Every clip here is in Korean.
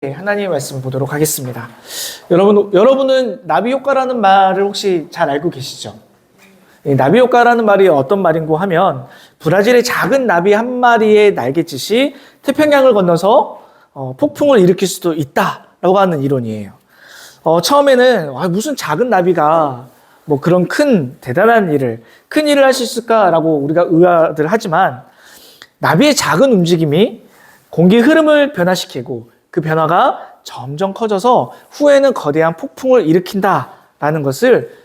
하나님의 말씀을 보도록 하겠습니다. 여러분은 나비 효과라는 말을 혹시 잘 알고 계시죠? 이 나비 효과라는 말이 어떤 말인고 하면 브라질의 작은 나비 한 마리의 날갯짓이 태평양을 건너서 폭풍을 일으킬 수도 있다라고 하는 이론이에요. 처음에는 무슨 작은 나비가 뭐 그런 대단한 큰 일을 할 수 있을까라고 우리가 의아들 하지만 나비의 작은 움직임이 공기 흐름을 변화시키고 그 변화가 점점 커져서 후에는 거대한 폭풍을 일으킨다라는 것을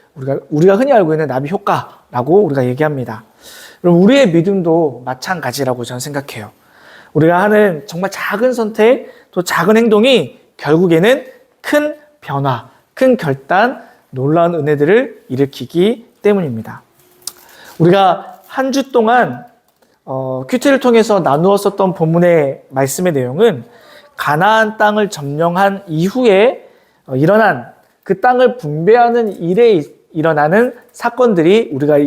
우리가 흔히 알고 있는 나비 효과라고 우리가 얘기합니다. 그럼 우리의 믿음도 마찬가지라고 저는 생각해요. 우리가 하는 정말 작은 선택, 또 작은 행동이 결국에는 큰 변화, 큰 결단, 놀라운 은혜들을 일으키기 때문입니다. 우리가 한 주 동안 큐티를 통해서 나누었었던 본문의 말씀의 내용은 가나안 땅을 점령한 이후에 일어난 그 땅을 분배하는 일에 일어나는 사건들이 우리가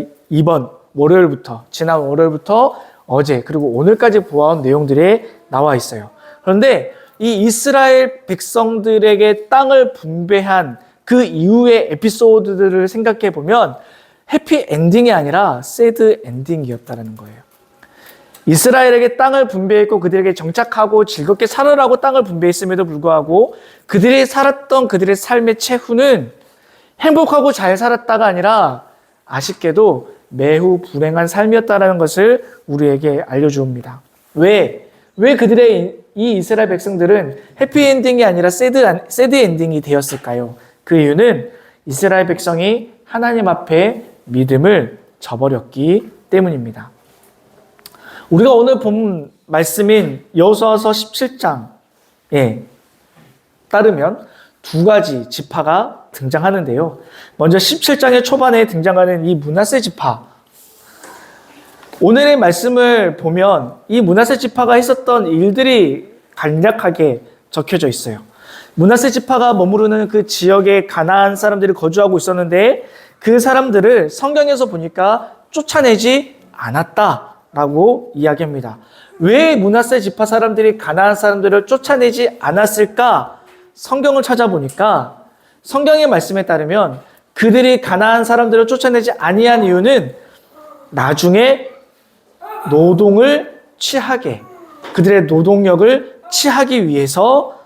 지난 월요일부터 어제 그리고 오늘까지 보아온 내용들에 나와 있어요. 그런데 이 이스라엘 백성들에게 땅을 분배한 그 이후의 에피소드들을 생각해 보면 해피 엔딩이 아니라 새드 엔딩이었다는 거예요. 이스라엘에게 땅을 분배했고 그들에게 정착하고 즐겁게 살아라고 땅을 분배했음에도 불구하고 그들이 살았던 그들의 삶의 최후는 행복하고 잘 살았다가 아니라 아쉽게도 매우 불행한 삶이었다는 것을 우리에게 알려주옵니다. 왜 그들의 이 이스라엘 백성들은 해피엔딩이 아니라 새드 엔딩이 되었을까요? 그 이유는 이스라엘 백성이 하나님 앞에 믿음을 저버렸기 때문입니다. 우리가 오늘 본 말씀인 여호수아서 17장에 따르면 두 가지 지파가 등장하는데요. 먼저 17장의 초반에 등장하는 이 므낫세 지파. 오늘의 말씀을 보면 이 므낫세 지파가 했었던 일들이 간략하게 적혀져 있어요. 므낫세 지파가 머무르는 그 지역에 가나안 사람들이 거주하고 있었는데 그 사람들을 성경에서 보니까 쫓아내지 않았다라고 이야기합니다. 왜 므낫세 지파 사람들이 가나안 사람들을 쫓아내지 않았을까? 성경을 찾아보니까 성경의 말씀에 따르면 그들이 가나안 사람들을 쫓아내지 아니한 이유는 나중에 그들의 노동력을 취하기 위해서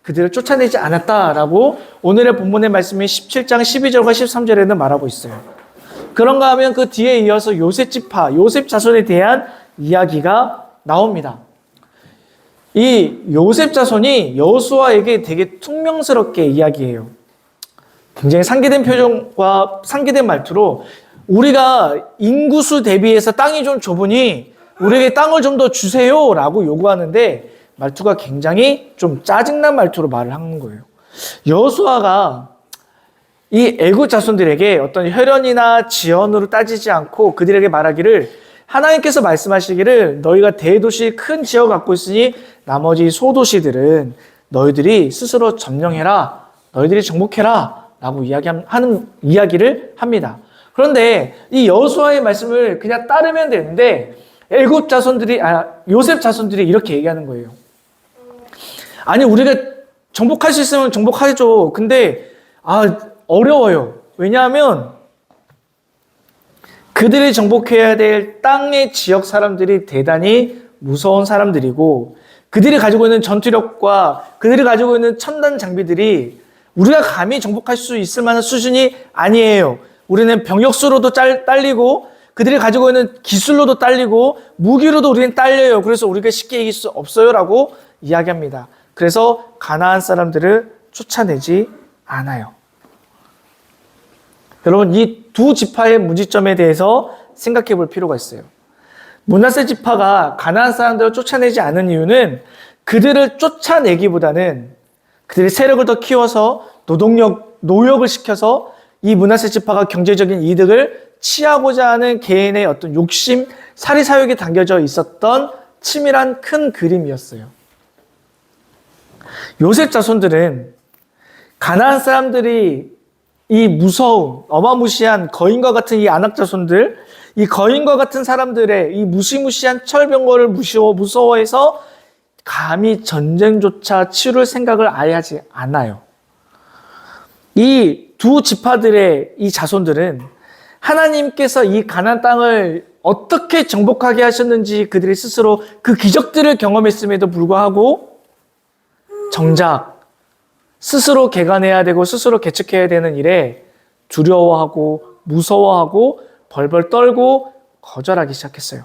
그들을 쫓아내지 않았다라고 오늘의 본문의 말씀인 17장 12절과 13절에는 말하고 있어요. 그런가 하면 그 뒤에 이어서 요셉 자손에 대한 이야기가 나옵니다. 이 요셉 자손이 여호수아에게 되게 퉁명스럽게 이야기해요. 굉장히 상기된 표정과 상기된 말투로 우리가 인구수 대비해서 땅이 좀 좁으니 우리에게 땅을 좀 더 주세요라고 요구하는데 말투가 굉장히 좀 짜증난 말투로 말을 하는 거예요. 여호수아가 이 애굽 자손들에게 어떤 혈연이나 지연으로 따지지 않고 그들에게 말하기를 하나님께서 말씀하시기를 너희가 대도시 큰 지역을 갖고 있으니 나머지 소도시들은 너희들이 스스로 점령해라. 너희들이 정복해라. 라고 하는 이야기를 합니다. 그런데 이 여호수아의 말씀을 그냥 따르면 되는데 요셉 자손들이 이렇게 얘기하는 거예요. 아니 우리가 정복할 수 있으면 정복하죠. 근데 어려워요. 왜냐하면 그들이 정복해야 될 땅의 지역 사람들이 대단히 무서운 사람들이고 그들이 가지고 있는 전투력과 그들이 가지고 있는 첨단 장비들이 우리가 감히 정복할 수 있을 만한 수준이 아니에요. 우리는 병력수로도 딸리고 그들이 가지고 있는 기술로도 딸리고 무기로도 우리는 딸려요. 그래서 우리가 쉽게 이길 수 없어요라고 이야기합니다. 그래서 가나안 사람들을 쫓아내지 않아요. 여러분 이 두 지파의 문제점에 대해서 생각해 볼 필요가 있어요. 므낫세 지파가 가나안 사람들을 쫓아내지 않은 이유는 그들을 쫓아내기보다는 그들의 세력을 더 키워서 노역을 시켜서 이 므낫세 지파가 경제적인 이득을 취하고자 하는 개인의 어떤 욕심, 사리사욕이 담겨져 있었던 치밀한 큰 그림이었어요. 요셉 자손들은 가나안 사람들이 이 무서운 어마무시한 거인과 같은 이 아낙 자손들, 이 거인과 같은 사람들의 이 무시무시한 철병거를 무서워해서 감히 전쟁조차 치룰 생각을 아예 하지 않아요. 이 두 지파들의 이 자손들은 하나님께서 이 가나안 땅을 어떻게 정복하게 하셨는지 그들이 스스로 그 기적들을 경험했음에도 불구하고 정작 스스로 개간해야 되고 스스로 개척해야 되는 일에 두려워하고 무서워하고 벌벌 떨고 거절하기 시작했어요.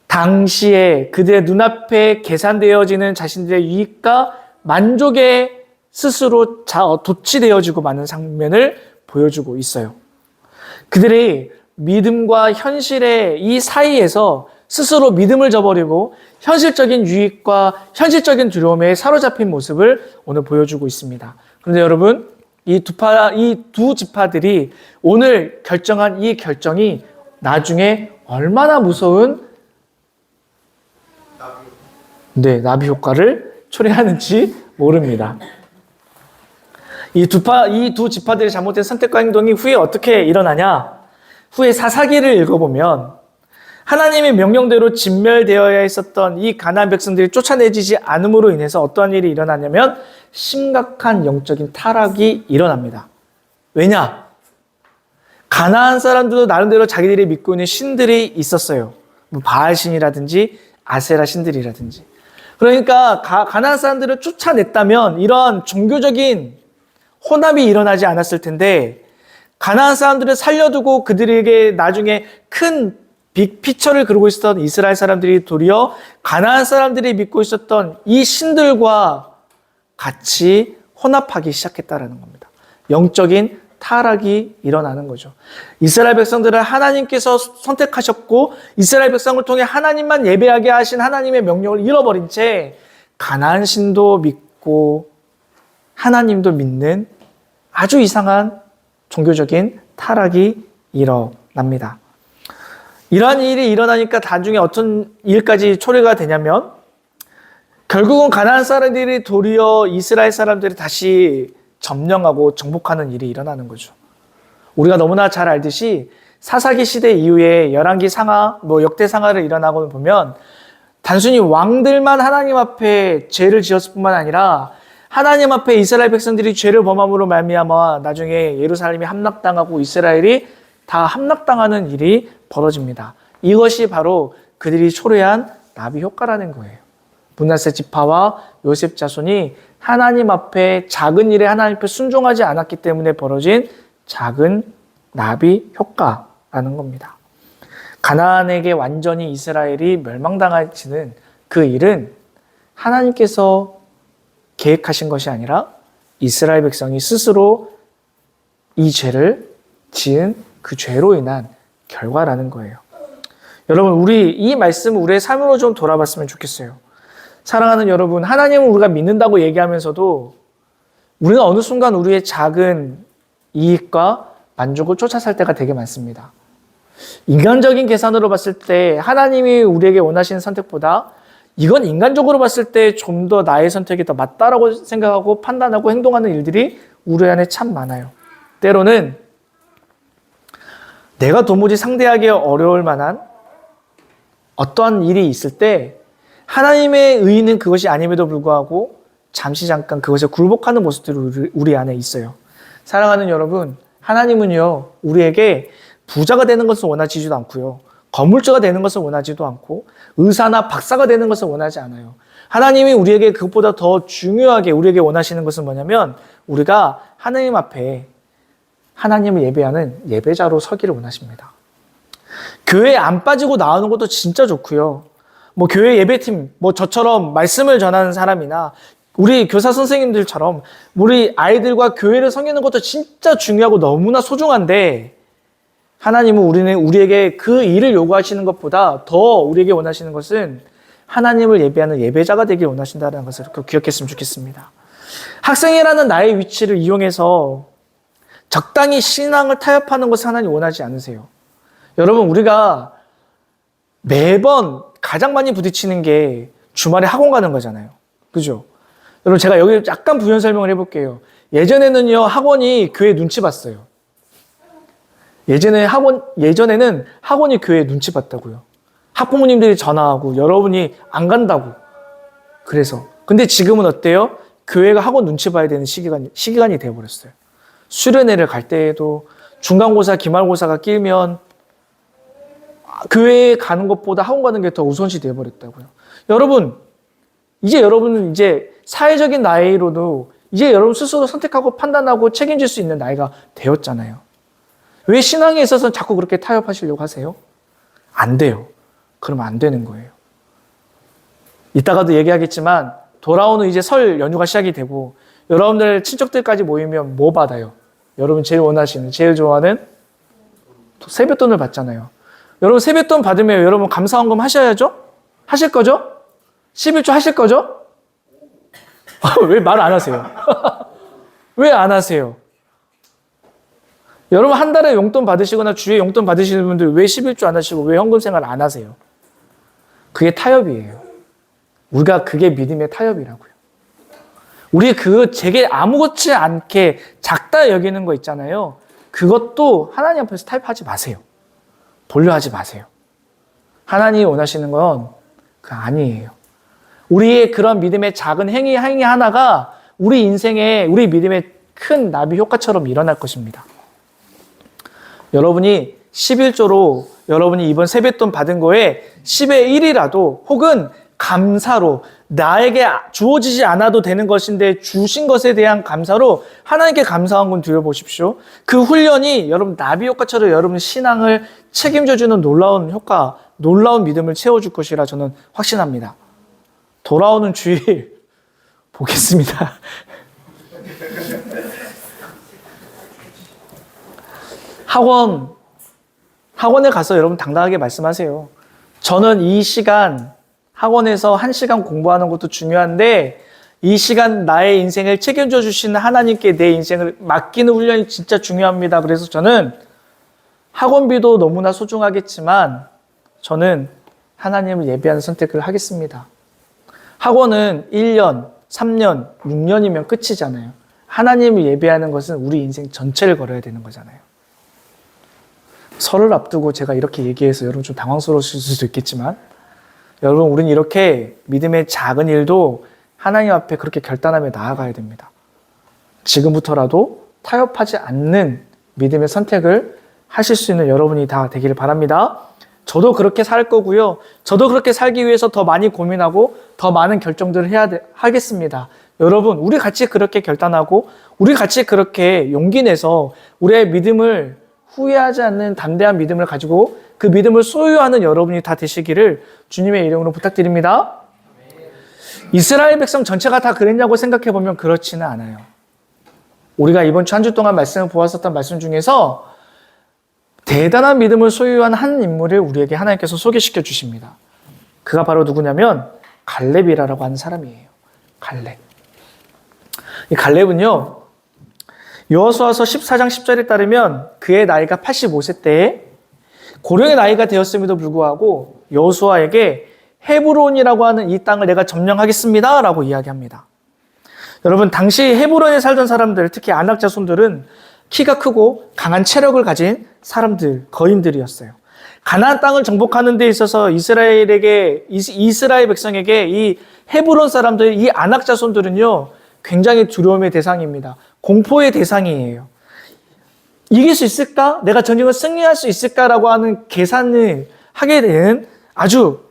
당시에 그들의 눈앞에 계산되어지는 자신들의 유익과 만족에 스스로 도취되어지고 마는 장면을 보여주고 있어요. 그들이 믿음과 현실의 이 사이에서 스스로 믿음을 저버리고 현실적인 유익과 현실적인 두려움에 사로잡힌 모습을 오늘 보여주고 있습니다. 그런데 여러분, 이 두 지파들이 오늘 결정한 이 결정이 나중에 얼마나 무서운 나비 효과를 초래하는지 모릅니다. 이 두 지파들의 잘못된 선택과 행동이 후에 어떻게 일어나냐? 후에 사사기를 읽어보면 하나님의 명령대로 진멸되어야 했었던 이 가나안 백성들이 쫓아내지지 않음으로 인해서 어떠한 일이 일어나냐면 심각한 영적인 타락이 일어납니다. 왜냐? 가나안 사람들도 나름대로 자기들이 믿고 있는 신들이 있었어요. 바알 신이라든지 아세라 신들이라든지. 그러니까 가나안 사람들을 쫓아냈다면 이런 종교적인 혼합이 일어나지 않았을 텐데 가나안 사람들을 살려두고 그들에게 나중에 큰 빅피처를 그리고 있었던 이스라엘 사람들이 도리어 가나안 사람들이 믿고 있었던 이 신들과 같이 혼합하기 시작했다라는 겁니다. 영적인 타락이 일어나는 거죠. 이스라엘 백성들을 하나님께서 선택하셨고 이스라엘 백성을 통해 하나님만 예배하게 하신 하나님의 명령을 잃어버린 채 가나안 신도 믿고 하나님도 믿는 아주 이상한 종교적인 타락이 일어납니다. 이러한 일이 일어나니까 나중에 어떤 일까지 초래가 되냐면 결국은 가나안 사람들이 도리어 이스라엘 사람들이 다시 점령하고 정복하는 일이 일어나는 거죠. 우리가 너무나 잘 알듯이 사사기 시대 이후에 열왕기 상하, 역대 상하를 일어나고 보면 단순히 왕들만 하나님 앞에 죄를 지었을 뿐만 아니라 하나님 앞에 이스라엘 백성들이 죄를 범함으로 말미암아 나중에 예루살렘이 함락당하고 이스라엘이 다 함락당하는 일이 벌어집니다. 이것이 바로 그들이 초래한 나비 효과라는 거예요. 므낫세 지파와 요셉 자손이 하나님 앞에 작은 일에 하나님 앞에 순종하지 않았기 때문에 벌어진 작은 나비 효과라는 겁니다. 가나안에게 완전히 이스라엘이 멸망당하지는 그 일은 하나님께서 계획하신 것이 아니라 이스라엘 백성이 스스로 이 죄를 지은 그 죄로 인한 결과라는 거예요. 여러분, 우리 이 말씀을 우리의 삶으로 좀 돌아봤으면 좋겠어요. 사랑하는 여러분, 하나님을 우리가 믿는다고 얘기하면서도 우리는 어느 순간 우리의 작은 이익과 만족을 쫓아 살 때가 되게 많습니다. 인간적인 계산으로 봤을 때 하나님이 우리에게 원하시는 선택보다 이건 인간적으로 봤을 때 좀 더 나의 선택이 더 맞다라고 생각하고 판단하고 행동하는 일들이 우리 안에 참 많아요. 때로는 내가 도무지 상대하기 어려울 만한 어떠한 일이 있을 때 하나님의 의는 그것이 아님에도 불구하고 잠시 잠깐 그것에 굴복하는 모습들이 우리 안에 있어요. 사랑하는 여러분, 하나님은요, 우리에게 부자가 되는 것을 원하지도 않고요. 건물주가 되는 것을 원하지도 않고 의사나 박사가 되는 것을 원하지 않아요. 하나님이 우리에게 그것보다 더 중요하게 우리에게 원하시는 것은 뭐냐면 우리가 하나님 앞에 하나님을 예배하는 예배자로 서기를 원하십니다. 교회에 안 빠지고 나오는 것도 진짜 좋고요. 교회 예배팀, 저처럼 말씀을 전하는 사람이나 우리 교사 선생님들처럼 우리 아이들과 교회를 섬기는 것도 진짜 중요하고 너무나 소중한데 하나님은 우리에게 그 일을 요구하시는 것보다 더 우리에게 원하시는 것은 하나님을 예배하는 예배자가 되길 원하신다는 것을 기억했으면 좋겠습니다. 학생이라는 나의 위치를 이용해서 적당히 신앙을 타협하는 것을 하나님 원하지 않으세요. 여러분, 우리가 매번 가장 많이 부딪히는 게 주말에 학원 가는 거잖아요. 그죠? 여러분, 제가 여기 약간 부연 설명을 해볼게요. 예전에는요, 학원이 교회 눈치 봤어요. 예전에는 학원이 교회 눈치 봤다고요. 학부모님들이 전화하고 여러분이 안 간다고. 그래서. 근데 지금은 어때요? 교회가 학원 눈치 봐야 되는 시기간이 되어버렸어요. 수련회를 갈 때에도 중간고사, 기말고사가 끼면 교회에 가는 것보다 학원 가는 게 더 우선시 되어버렸다고요. 여러분은 이제 사회적인 나이로도 이제 여러분 스스로 선택하고 판단하고 책임질 수 있는 나이가 되었잖아요. 왜 신앙에 있어서는 자꾸 그렇게 타협하시려고 하세요? 안 돼요. 그러면 안 되는 거예요. 이따가도 얘기하겠지만 돌아오는 이제 설 연휴가 시작이 되고 여러분들 친척들까지 모이면 뭐 받아요? 여러분 제일 원하시는, 제일 좋아하는 세뱃돈을 받잖아요. 여러분 세뱃돈 받으면 여러분 감사헌금 하셔야죠? 하실 거죠? 11조 하실 거죠? 왜 말 안 하세요? 왜 안 하세요? 여러분 한 달에 용돈 받으시거나 주에 용돈 받으시는 분들 왜 11조 안 하시고 왜 헌금 생활 안 하세요? 그게 타협이에요. 우리가 그게 믿음의 타협이라고요. 우리 제게 아무렇지 않게 작다 여기는 거 있잖아요. 그것도 하나님 앞에서 타협하지 마세요. 돌려하지 마세요. 하나님이 원하시는 건 그거 아니에요. 우리의 그런 믿음의 작은 행위 하나가 우리 인생에 우리 믿음의 큰 나비 효과처럼 일어날 것입니다. 여러분이 11조로 여러분이 이번 세뱃돈 받은 거에 10의 1이라도 혹은 감사로 나에게 주어지지 않아도 되는 것인데 주신 것에 대한 감사로 하나님께 감사한금 드려보십시오. 그 훈련이 여러분 나비 효과처럼 여러분 신앙을 책임져주는 놀라운 효과, 놀라운 믿음을 채워줄 것이라 저는 확신합니다. 돌아오는 주일 보겠습니다. 학원에 가서 여러분 당당하게 말씀하세요. 저는 이 시간 학원에서 1시간 공부하는 것도 중요한데 이 시간 나의 인생을 책임져 주시는 하나님께 내 인생을 맡기는 훈련이 진짜 중요합니다. 그래서 저는 학원비도 너무나 소중하겠지만 저는 하나님을 예배하는 선택을 하겠습니다. 학원은 1년, 3년, 6년이면 끝이잖아요. 하나님을 예배하는 것은 우리 인생 전체를 걸어야 되는 거잖아요. 설을 앞두고 제가 이렇게 얘기해서 여러분 좀 당황스러우실 수도 있겠지만 여러분 우리는 이렇게 믿음의 작은 일도 하나님 앞에 그렇게 결단하며 나아가야 됩니다. 지금부터라도 타협하지 않는 믿음의 선택을 하실 수 있는 여러분이 다 되기를 바랍니다. 저도 그렇게 살 거고요. 저도 그렇게 살기 위해서 더 많이 고민하고 더 많은 결정들을 하겠습니다. 여러분 우리 같이 그렇게 결단하고 우리 같이 그렇게 용기 내서 우리의 믿음을 후회하지 않는 담대한 믿음을 가지고 그 믿음을 소유하는 여러분이 다 되시기를 주님의 이름으로 부탁드립니다. 이스라엘 백성 전체가 다 그랬냐고 생각해 보면 그렇지는 않아요. 우리가 이번 주 한 주 동안 말씀을 보았었던 말씀 중에서 대단한 믿음을 소유한 한 인물을 우리에게 하나님께서 소개시켜 주십니다. 그가 바로 누구냐면 갈렙이라고 하는 사람이에요. 갈렙. 이 갈렙은요. 여호수아서 14장 10절에 따르면 그의 나이가 85세 때에 고령의 나이가 되었음에도 불구하고 여호수아에게 헤브론이라고 하는 이 땅을 내가 점령하겠습니다 라고 이야기합니다. 여러분 당시 헤브론에 살던 사람들, 특히 아낙 자손들은 키가 크고 강한 체력을 가진 사람들, 거인들이었어요. 가나안 땅을 정복하는 데 있어서 이스라엘 백성에게 이 헤브론 사람들, 이 아낙 자손들은요 굉장히 두려움의 대상입니다. 공포의 대상이에요. 이길 수 있을까? 내가 전쟁을 승리할 수 있을까라고 하는 계산을 하게 되는 아주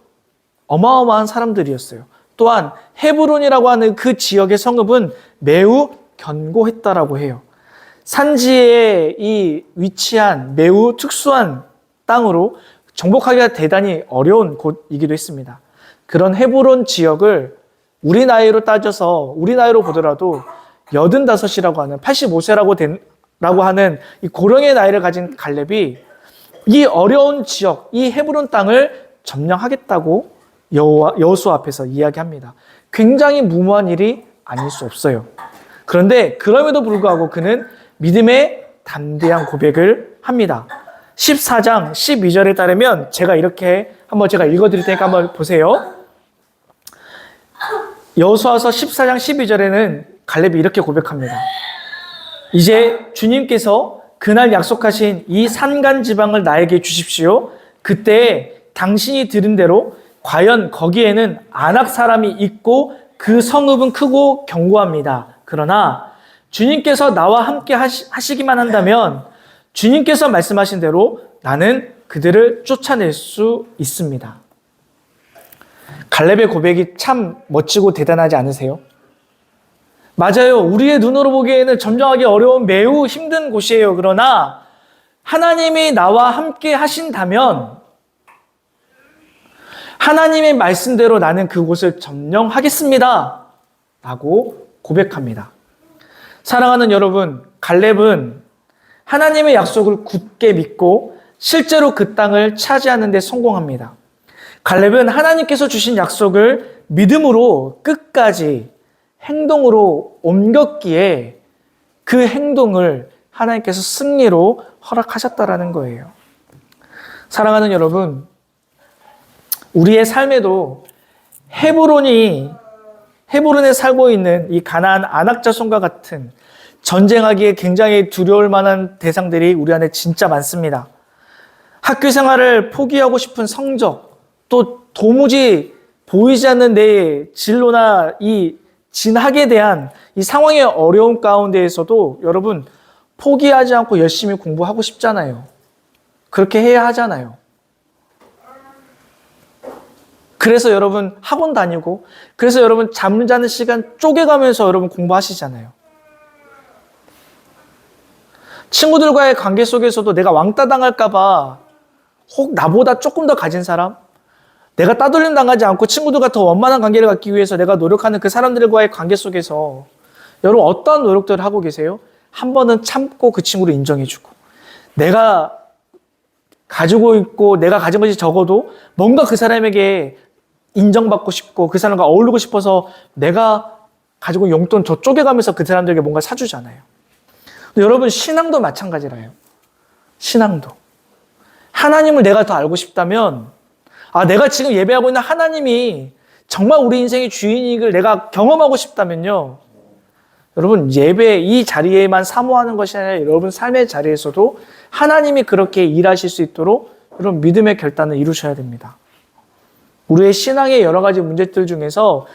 어마어마한 사람들이었어요. 또한 헤브론이라고 하는 그 지역의 성읍은 매우 견고했다라고 해요. 산지에 위치한 매우 특수한 땅으로 정복하기가 대단히 어려운 곳이기도 했습니다. 그런 헤브론 지역을 우리 나이로 따져서 우리 나이로 보더라도 85이라고 하는 85세라고 하는 이 고령의 나이를 가진 갈렙이 이 어려운 지역, 이 헤브론 땅을 점령하겠다고 여호수아 앞에서 이야기합니다. 굉장히 무모한 일이 아닐 수 없어요. 그런데 그럼에도 불구하고 그는 믿음의 담대한 고백을 합니다. 14장 12절에 따르면 제가 읽어드릴 테니까 한번 보세요. 여호수아서 14장 12절에는 갈렙이 이렇게 고백합니다. 이제 주님께서 그날 약속하신 이 산간 지방을 나에게 주십시오. 그때 당신이 들은 대로 과연 거기에는 아낙 사람이 있고 그 성읍은 크고 견고합니다. 그러나 주님께서 나와 함께 하시기만 한다면 주님께서 말씀하신 대로 나는 그들을 쫓아낼 수 있습니다. 갈렙의 고백이 참 멋지고 대단하지 않으세요? 맞아요. 우리의 눈으로 보기에는 점령하기 어려운 매우 힘든 곳이에요. 그러나 하나님이 나와 함께 하신다면 하나님의 말씀대로 나는 그곳을 점령하겠습니다. 라고 고백합니다. 사랑하는 여러분, 갈렙은 하나님의 약속을 굳게 믿고 실제로 그 땅을 차지하는 데 성공합니다. 갈렙은 하나님께서 주신 약속을 믿음으로 끝까지 행동으로 옮겼기에 그 행동을 하나님께서 승리로 허락하셨다라는 거예요. 사랑하는 여러분, 우리의 삶에도 헤브론에 살고 있는 이 가나안 아낙 자손과 같은 전쟁하기에 굉장히 두려울 만한 대상들이 우리 안에 진짜 많습니다. 학교 생활을 포기하고 싶은 성적, 또 도무지 보이지 않는 내 진로나 이 진학에 대한 이 상황의 어려움 가운데에서도 여러분 포기하지 않고 열심히 공부하고 싶잖아요. 그렇게 해야 하잖아요. 그래서 여러분 학원 다니고, 그래서 여러분 잠자는 시간 쪼개가면서 여러분 공부하시잖아요. 친구들과의 관계 속에서도 내가 왕따 당할까봐 혹 나보다 조금 더 가진 사람, 내가 따돌림 당하지 않고 친구들과 더 원만한 관계를 갖기 위해서 내가 노력하는 그 사람들과의 관계 속에서 여러분 어떤 노력들을 하고 계세요? 한 번은 참고 그 친구를 인정해주고, 내가 가지고 있고 내가 가진 것이 적어도 뭔가 그 사람에게 인정받고 싶고 그 사람과 어울리고 싶어서 내가 가지고 용돈 저 쪼개가면서 그 사람들에게 뭔가 사주잖아요. 여러분 신앙도 마찬가지라요. 신앙도 하나님을 내가 더 알고 싶다면, 내가 지금 예배하고 있는 하나님이 정말 우리 인생의 주인이길 내가 경험하고 싶다면요, 여러분 예배 이 자리에만 사모하는 것이 아니라 여러분 삶의 자리에서도 하나님이 그렇게 일하실 수 있도록 여러분 믿음의 결단을 이루셔야 됩니다. 우리의 신앙의 여러 가지 문제들 중에서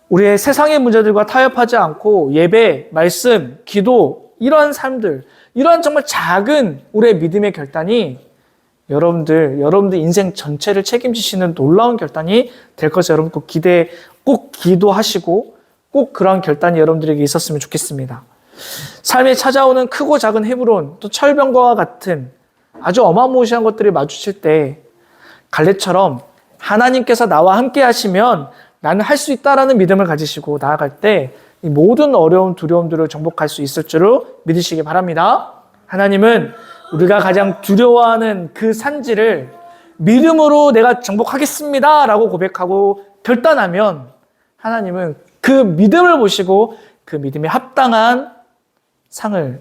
우리의 세상의 문제들과 타협하지 않고 예배, 말씀, 기도, 이러한 삶들, 이러한 정말 작은 우리의 믿음의 결단이 여러분들 인생 전체를 책임지시는 놀라운 결단이 될 것을 여러분 꼭 기도하시고 꼭 그러한 결단이 여러분들에게 있었으면 좋겠습니다. 삶에 찾아오는 크고 작은 헤브론, 또 철병과 같은 아주 어마무시한 것들이 마주칠 때 갈렙처럼 하나님께서 나와 함께 하시면 나는 할 수 있다라는 믿음을 가지시고 나아갈 때 이 모든 어려운 두려움들을 정복할 수 있을 줄로 믿으시기 바랍니다. 하나님은 우리가 가장 두려워하는 그 산지를 믿음으로 내가 정복하겠습니다 라고 고백하고 결단하면 하나님은 그 믿음을 보시고 그 믿음에 합당한 상을,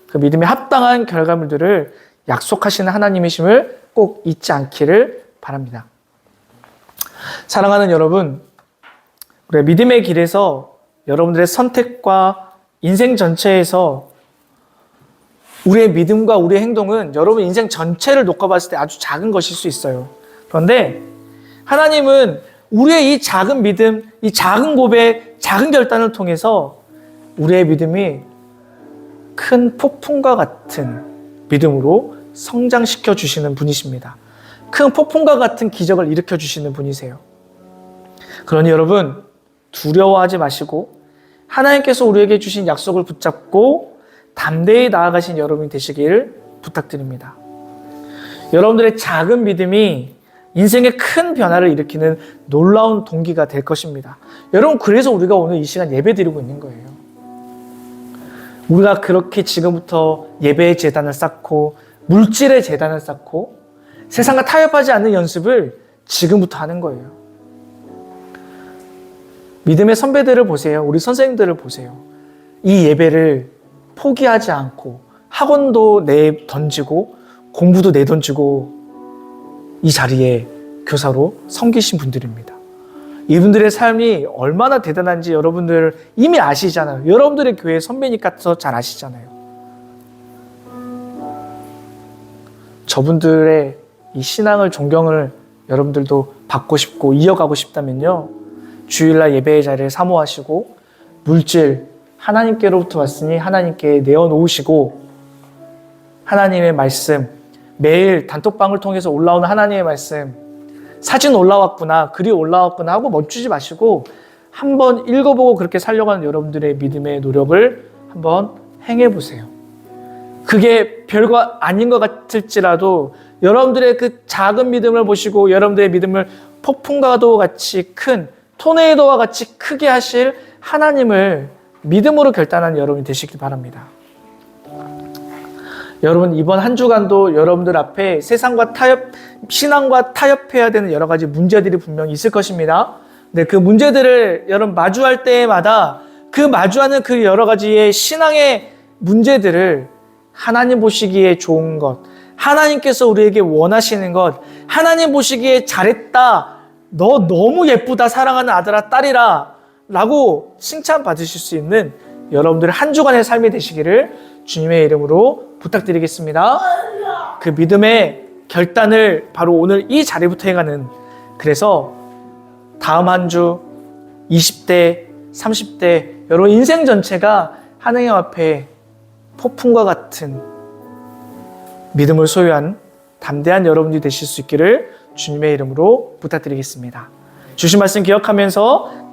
그 믿음에 합당한 결과물들을 약속하시는 하나님이심을 꼭 잊지 않기를 바랍니다. 사랑하는 여러분, 우리의 믿음의 길에서 여러분들의 선택과 인생 전체에서 우리의 믿음과 우리의 행동은 여러분 인생 전체를 놓고 봤을 때 아주 작은 것일 수 있어요. 그런데 하나님은 우리의 이 작은 믿음, 이 작은 고백, 작은 결단을 통해서 우리의 믿음이 큰 폭풍과 같은 믿음으로 성장시켜 주시는 분이십니다. 큰 폭풍과 같은 기적을 일으켜 주시는 분이세요. 그러니 여러분 두려워하지 마시고 하나님께서 우리에게 주신 약속을 붙잡고 담대히 나아가신 여러분이 되시길 부탁드립니다. 여러분들의 작은 믿음이 인생의 큰 변화를 일으키는 놀라운 동기가 될 것입니다. 여러분 그래서 우리가 오늘 이 시간 예배 드리고 있는 거예요. 우리가 그렇게 지금부터 예배의 재단을 쌓고 물질의 재단을 쌓고 세상과 타협하지 않는 연습을 지금부터 하는 거예요. 믿음의 선배들을 보세요. 우리 선생님들을 보세요. 이 예배를 포기하지 않고 학원도 내던지고 공부도 내던지고 이 자리에 교사로 섬기신 분들입니다. 이분들의 삶이 얼마나 대단한지 여러분들 이미 아시잖아요. 여러분들의 교회 선배니까 더 잘 아시잖아요. 저분들의 이 신앙을 존경을 여러분들도 받고 싶고 이어가고 싶다면요, 주일날 예배의 자리를 사모하시고 물질 하나님께로부터 왔으니 하나님께 내어놓으시고 하나님의 말씀 매일 단톡방을 통해서 올라오는 하나님의 말씀 사진 올라왔구나 글이 올라왔구나 하고 멈추지 마시고 한번 읽어보고 그렇게 살려고 하는 여러분들의 믿음의 노력을 한번 행해보세요. 그게 별거 아닌 것 같을지라도 여러분들의 그 작은 믿음을 보시고 여러분들의 믿음을 폭풍과도 같이 큰 토네이도와 같이 크게 하실 하나님을 믿음으로 결단한 여러분이 되시길 바랍니다. 여러분 이번 한 주간도 여러분들 앞에 세상과 신앙과 타협해야 되는 여러 가지 문제들이 분명히 있을 것입니다. 근데 그 문제들을 여러분 마주할 때마다 그 마주하는 그 여러 가지의 신앙의 문제들을 하나님 보시기에 좋은 것, 하나님께서 우리에게 원하시는 것, 하나님 보시기에 잘했다, 너 너무 예쁘다 사랑하는 아들아 딸이라 라고 칭찬받으실 수 있는 여러분들의 한 주간의 삶이 되시기를 주님의 이름으로 부탁드리겠습니다. 그 믿음의 결단을 바로 오늘 이 자리부터 해가는, 그래서 다음 한 주 20대, 30대 여러분 인생 전체가 하나님 앞에 폭풍과 같은 믿음을 소유한 담대한 여러분들이 되실 수 있기를 주님의 이름으로 부탁드리겠습니다. 주신 말씀 기억하면서